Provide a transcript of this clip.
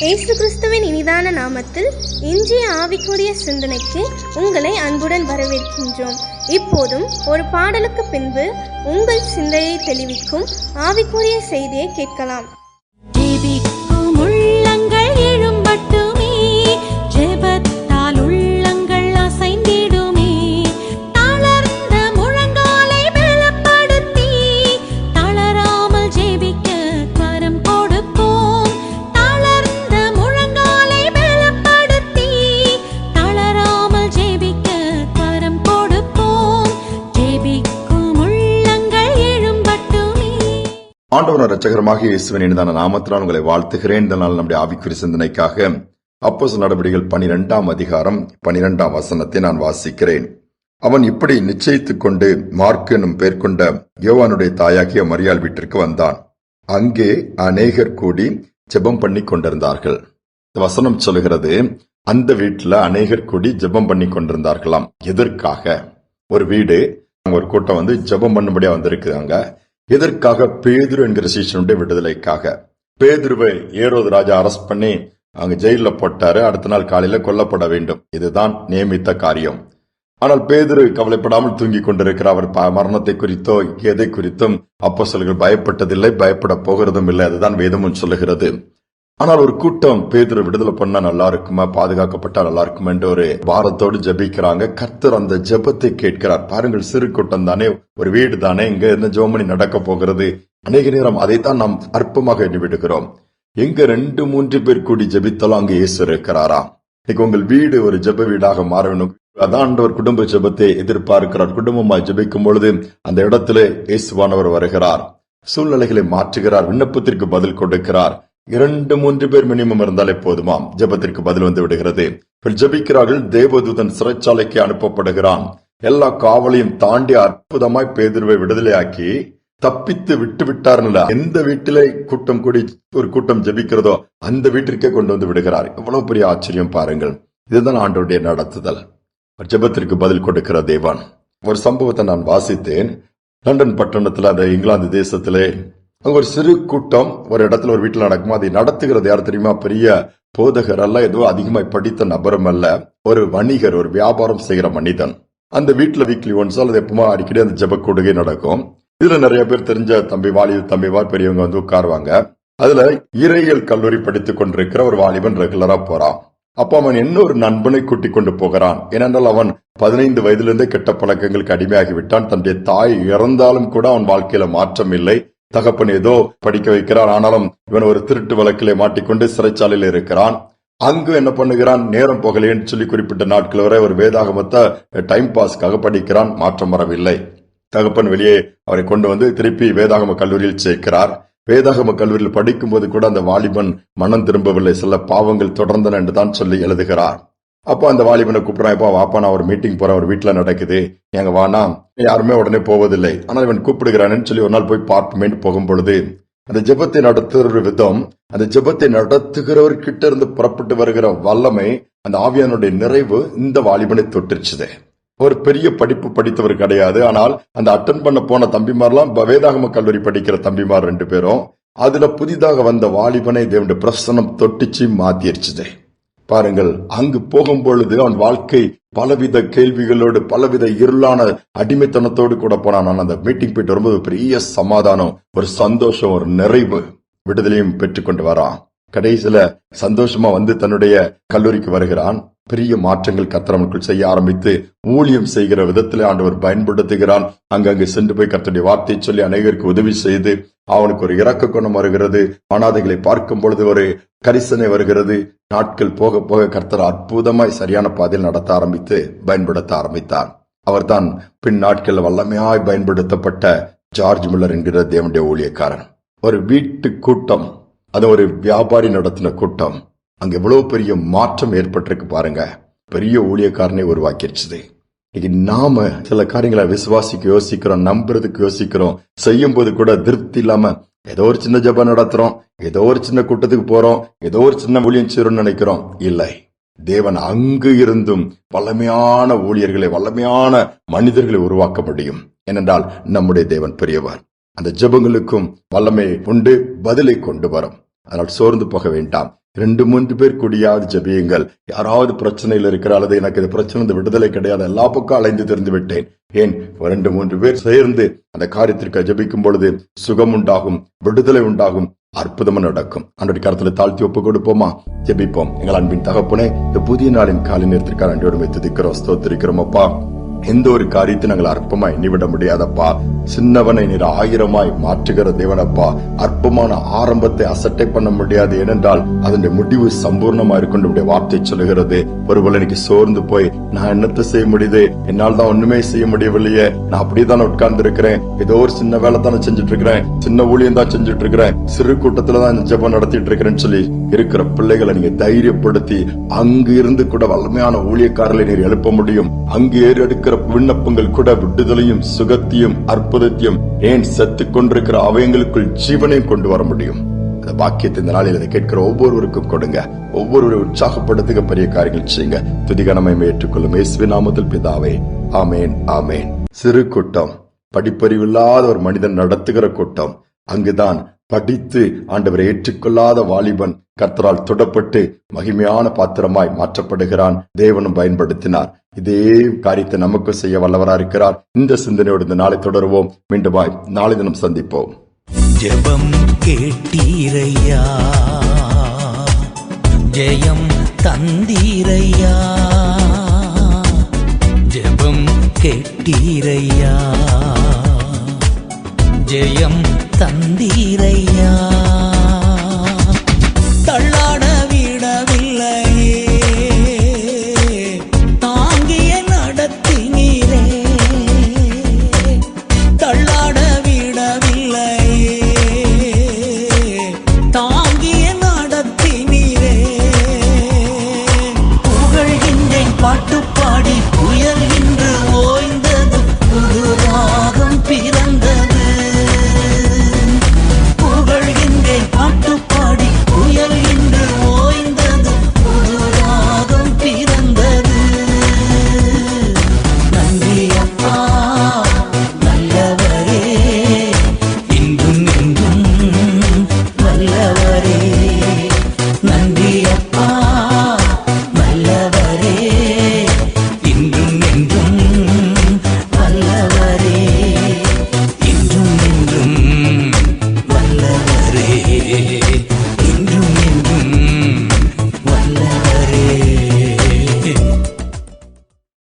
இயேசு கிறிஸ்துவின் இனிதான நாமத்தில் இன்றைய ஆவிக்குரிய சிந்தனைக்கு உங்களை அன்புடன் வரவேற்கின்றோம். இப்போதும் ஒரு பாடலுக்கு பின்பு உங்கள் சிந்தையை தெளிவிக்கும் ஆவிக்குரிய செய்தியை கேட்கலாம். ஆண்டவர் இரட்சகரமாக இயேசுவின் இனிதான நாமத்தினால் உங்களை வாழ்த்துகிறேன். இந்த நாள் நம்முடைய ஆவிக்குரிய சிந்தனைக்காக அப்போஸ்தலர் நடவடிக்கைகள் 12ஆம் அதிகாரம் 12ஆம் வசனத்தை நான் வாசிக்கிறேன். அவன் இப்படி நிச்சயித்துக் கொண்டு மார்க் என்னும் பெயர் கொண்ட யோவானுடைய தாயாகிய மரியாள் வீட்டிற்கு வந்தான். அங்கே அநேகர் கூடி ஜெபம் பண்ணி கொண்டிருந்தார்கள். இந்த வசனம் சொல்லுகிறது, அந்த வீட்டில் அநேகர் கூடி ஜெபம் பண்ணி கொண்டிருந்தார்களாம். எதற்காக? ஒரு வீடு, ஒரு கூட்டம் வந்து ஜெபம் பண்ணும்படியா வந்திருக்காங்க. எதற்காக? பேதுரு என்கிற சீஷனுடைய விடுதலைக்காக. பேதுருவை ஏரோது ராஜா அரெஸ்ட் பண்ணி அங்க ஜெயில போட்டாரு. அடுத்த நாள் காலையில கொல்லப்பட வேண்டும். இதுதான் நியமித்த காரியம். ஆனால் பேதுரு கவலைப்படாமல் தூங்கிக் கொண்டிருக்கிறார். அவர் மரணத்தை குறித்தோ எதை குறித்தும் அப்போஸ்தலர்கள் பயப்பட்டதில்லை, பயப்பட போகிறதும் இல்லை. அதுதான் வேதமும் சொல்லுகிறது. ஆனால் ஒரு கூட்டம் பேதுரு விடுதலை பண்ணா நல்லா இருக்குமா, பாதுகாக்கப்பட்டா நல்லா இருக்குமா என்ற ஒரு பாரத்தோடு ஜெபிக்கிறாங்க. கர்த்தர் அந்த ஜெபத்தை கேட்கிறார். பாருங்கள், சிறு கூட்டம் தானே, ஒரு வீடு தானே, இங்க என்ன ஜெபமணி நடக்க போகிறது? அநேக நேரம் அதைத்தான் நாம் அற்பமாக எண்ணி விடுகிறோம். எங்க 2-3 பேர் கூடி ஜெபித்தாலும் அங்க இயேசு இருக்கிறாரா? இன்னைக்கு உங்கள் வீடு ஒரு ஜெப வீடாக மாற வேண்டும். அதான் ஒரு குடும்ப ஜெபத்தை எதிர்பார்க்கிறார். குடும்பமாய் ஜெபிக்கும் பொழுது அந்த இடத்துல இயேசுவானவர் வருகிறார், சூழ்நிலைகளை மாற்றுகிறார், விண்ணப்பத்திற்கு பதில் கொடுக்கிறார். 2-3 பேர் மினிமம் இருந்தாலே போதுமாம், ஜெபத்திற்கு பதில் வந்து விடுகிறது. ஜெபிக்கிறார்கள். தேவதூதன் சிறைச்சாலைக்கு அனுப்பப்படுகிறான். எல்லா காவலையும் தாண்டி அற்புதமாய் பேதுருவை விடுதலையாக்கி தப்பித்து விட்டு விட்டார்ல. எந்த வீட்டிலே கூட்டம் கூடி ஒரு கூட்டம் ஜெபிக்கிறதோ அந்த வீட்டிற்கே கொண்டு வந்து விடுகிறார். எவ்வளவு பெரிய ஆச்சரியம் பாருங்கள். இதுதான் ஆண்டவருடைய நடத்துதல், ஜெபத்திற்கு பதில் கொடுக்கிற தேவன். ஒரு சம்பவத்தை நான் வாசித்தேன். லண்டன் பட்டணத்துல, அந்த இங்கிலாந்து தேசத்திலே அங்க ஒரு சிறு கூட்டம் ஒரு இடத்துல ஒரு வீட்டில் நடக்கும். அதை நடத்துகிறது யார் தெரியுமா? பெரிய போதகர் அல்ல, ஏதோ அதிகமாய் படித்த நபரும் அல்ல, ஒரு வணிகர், ஒரு வியாபாரம் செய்கிற மனிதன். அந்த வீட்டுல வீக்லி ஒன்ஸ் அல்லது எப்பவுமே அடிக்கடி அந்த ஜெப கொடுகை நடக்கும். இதுல நிறைய பேர் தெரிஞ்ச தம்பி வாலிபர் பெரியவங்க வந்து உட்காருவாங்க. அதுல இறையியல் கல்லூரி படித்துக் கொண்டிருக்கிற ஒரு வாலிபன் ரெகுலரா போறான். அப்ப அவன் இன்னொரு நண்பனை கூட்டிக் கொண்டு போகிறான். ஏனென்றால் அவன் 15 வயதிலிருந்தே கெட்ட பழக்கங்களுக்கு அடிமையாகிவிட்டான். தன்னுடைய தாய் இறந்தாலும் கூட அவன் வாழ்க்கையில மாற்றம் இல்லை. தகப்பன் ஏதோ படிக்க வைக்கிறார், ஆனாலும் இவன் ஒரு திருட்டு வழக்கிலே மாட்டிக்கொண்டு சிறைச்சாலையில் இருக்கிறான். அங்கு என்ன பண்ணுகிறான்? நேரம் போகலேன்னு சொல்லி குறிப்பிட்ட நாட்கள் வரை ஒரு வேதாகமத்தை டைம் பாஸ்க்காக படிக்கிறான். மாற்றம் வரவில்லை. தகப்பன் வெளியே அவரை கொண்டு வந்து திருப்பி வேதாகம கல்லூரியில் சேர்க்கிறார். வேதாகம கல்லூரியில் படிக்கும் போது கூட அந்த வாலிபன் மனம் திரும்பவில்லை. சில பாவங்கள் தொடர்ந்தன என்றுதான் சொல்லி எழுதுகிறார். அப்போ அந்த வாலிபனை கூப்பிடுறான். இப்போ வாப்பா, நான் ஒரு மீட்டிங் போறேன், ஒரு வீட்டுல நடக்குது, எங்க வானா. யாருமே உடனே போவதில்லை. ஆனால் இவன் கூப்பிடுகிறான்னு சொல்லி ஒரு நாள் போய் பார்ப்போமேன்னு போகும் பொழுது அந்த ஜெபத்தை நடத்துகிற விதம், அந்த ஜெபத்தை நடத்துகிறவர்கிட்ட இருந்து புறப்பட்டு வருகிற வல்லமை, அந்த ஆவியானுடைய நிறைவு இந்த வாலிபனை தொட்டுருச்சுது. ஒரு பெரிய படிப்பு படித்தவர் கிடையாது. ஆனால் அந்த அட்டன் பண்ண போன தம்பிமார்லாம் வேதாகம கல்லூரி படிக்கிற தம்பிமார் 2 பேரும். அதுல புதிதாக வந்த வாலிபனை தேவனுடைய பிரசன்னம் தொட்டிச்சு மாத்திருச்சுது. பாருங்கள், அங்கு போகும் பொழுது அவன் வாழ்க்கை பலவித கேள்விகளோடு, பலவித இருளான அடிமைத்தனத்தோடு கூட போனான். அந்த மீட்டிங் போயிட்டு வரும்போது பெரிய சமாதானம், ஒரு சந்தோஷம், ஒரு நிறைவு, விடுதலையும் பெற்றுக்கொண்டு வரான். கடைசியில சந்தோஷமா வந்து தன்னுடைய கல்லூரிக்கு வருகிறான். பெரிய மாற்றங்கள் கர்த்தருக்குள் செய்ய ஆரம்பித்து ஊழியம் செய்கிற விதத்திலே ஆண்டவர் பயன்படுத்துகிறான். அங்கங்கு சென்று போய் கர்த்தருடைய வார்த்தையை சொல்லி அநேகருக்கு உதவி செய்து அவனுக்கு ஒரு இரக்க குணம் வருகிறது. அனாதைகளை பார்க்கும் பொழுது ஒரு கரிசனை வருகிறது. நாட்கள் போக போக கர்த்தர் அற்புதமாய் சரியான பாதையில் நடத்த ஆரம்பித்து பயன்படுத்த ஆரம்பித்தார். அவர்தான் பின் நாட்கள் வல்லமையாய் பயன்படுத்தப்பட்ட ஜார்ஜ் முல்லர் என்கிற தேவனுடைய ஊழியக்காரன். ஒரு வீட்டு கூட்டம், அது ஒரு வியாபாரி நடத்தின கூட்டம். அங்க எவ்வளவு பெரிய மாற்றம் ஏற்பட்டிருக்கு பாருங்க. பெரிய ஊழியக்காரனை உருவாக்கிடுச்சு. இன்னைக்கு நாம சில காரியங்களை விசுவாசிக்க யோசிக்கிறோம், நம்புறதுக்கு யோசிக்கிறோம். செய்யும் போது கூட திருப்தி இல்லாம ஏதோ ஒரு சின்ன ஜெபம் நடத்துறோம், ஏதோ ஒரு சின்ன கூட்டத்துக்கு போறோம், ஏதோ ஒரு சின்ன ஊழியம் செய்யறோம்னு நினைக்கிறோம். இல்லை, தேவன் அங்கு இருந்தும் வல்லமையான ஊழியர்களை, வல்லமையான மனிதர்களை உருவாக்க முடியும். ஏனென்றால் நம்முடைய தேவன் பெரியவர். அந்த ஜெபங்களுக்கும் வல்லமை உண்டு, பதிலை கொண்டு வரும். அதனால் சோர்ந்து போக வேண்டாம். 2-3 பேர் கூடியாவது ஜெபியுங்கள். யாராவது பிரச்சனையில் இருக்கிற, அல்லது எனக்கு இது பிரச்சனை, இந்த விடுதலை கிடையாது, எல்லா பக்கம் அலைந்து திரிந்து விட்டேன், ஏன் 2-3 பேர் சேர்ந்து அந்த காரியத்திற்கு ஜெபிக்கும் பொழுது சுகம் உண்டாகும், விடுதலை உண்டாகும், அற்புதமா நடக்கும். ஆண்டவருடைய கரத்துல தாழ்த்தி ஒப்பு கொடுப்போமா? ஜெபிப்போம். எங்கள் அன்பின் தகப்பனே, இந்த புதிய நாளின் காலை நேரத்திற்காக நன்றியோடு துதிக்கிறோம், ஸ்தோத்திரிக்கிறோம் அப்பா. எந்த ஒரு காரியத்தை நாங்கள் அற்பமாய் எண்ணிவிட முடியாதப்பா. சின்னவனை நீர் 1000ஆய் மாற்றுகிற தேவனப்பா. அற்பமான ஆரம்பத்தை அசட்டை பண்ண முடியாது, ஏனென்றால் அதனுடைய முடிவு சம்பூர்ணமா இருக்கும் வார்த்தை சொல்லுகிறது. ஒருவேளை எனக்கு சோர்ந்து போய் நான் என்னத்தை செய்ய முடியுது, என்னால் தான் ஒண்ணுமே செய்ய முடியவில்லையே, நான் அப்படியேதான் உட்கார்ந்து இருக்கிறேன், ஏதோ ஒரு சின்ன வேலை தானே செஞ்சுட்டு இருக்கிறேன், சின்ன ஊழியம் தான் செஞ்சுட்டு இருக்கிறேன், சிறு கூட்டத்துல தான் இந்த ஜெபம் நடத்திட்டு இருக்கிறேன்னு சொல்லி இருக்கிற பிள்ளைகளை நீங்க தைரியப்படுத்தி அங்கு இருந்து கூட வல்லமையான ஊழியக்காரர்களை நீர் எழுப்ப முடியும். அங்கு ஏறெடுக்கிற விண்ணப்பங்கள் கூட விடுதலையும் சுகத்தையும் அற்புதத்தையும், ஏன் செத்துக் கொண்டிருக்கிற அவயங்களுக்குள் ஜீவனையும் கொண்டு வர முடியும். அந்த பாக்கியத்தை இந்த நாளில் இதை கேட்கிற ஒவ்வொருவருக்கும் கொடுங்க. ஒவ்வொருவரை உற்சாகப்படுத்துக, பெரிய காரியங்கள் செய்யுங்க. துதிகனமை ஏற்றுக்கொள்ளும் இயேசுவின் நாமத்தில் பிதாவே, ஆமேன், ஆமேன். சிறு கூட்டம், படிப்பறிவில்லாத ஒரு மனிதன் நடத்துகிற கூட்டம். அங்குதான் படித்து ஆண்டவரை ஏற்றுக்கொள்ளாத வாலிபன் கர்த்தரால் தொடப்பட்டு மகிமையான பாத்திரமாய் மாற்றப்படுகிறான். தேவனும் பயன்படுத்தினார். இதே காரியத்தை நமக்கு செய்ய வல்லவரா இருக்கிறார். இந்த சிந்தனையோடு இந்த நாளை தொடருவோம். மீண்டுமாய் நாளை தினம் சந்திப்போம். ஜெபம் கேட்டீரையா, ஜெயம் தந்தீரையா, ஜெபம் கேட்டீரையா, ஜெயம் தந்தீரையா.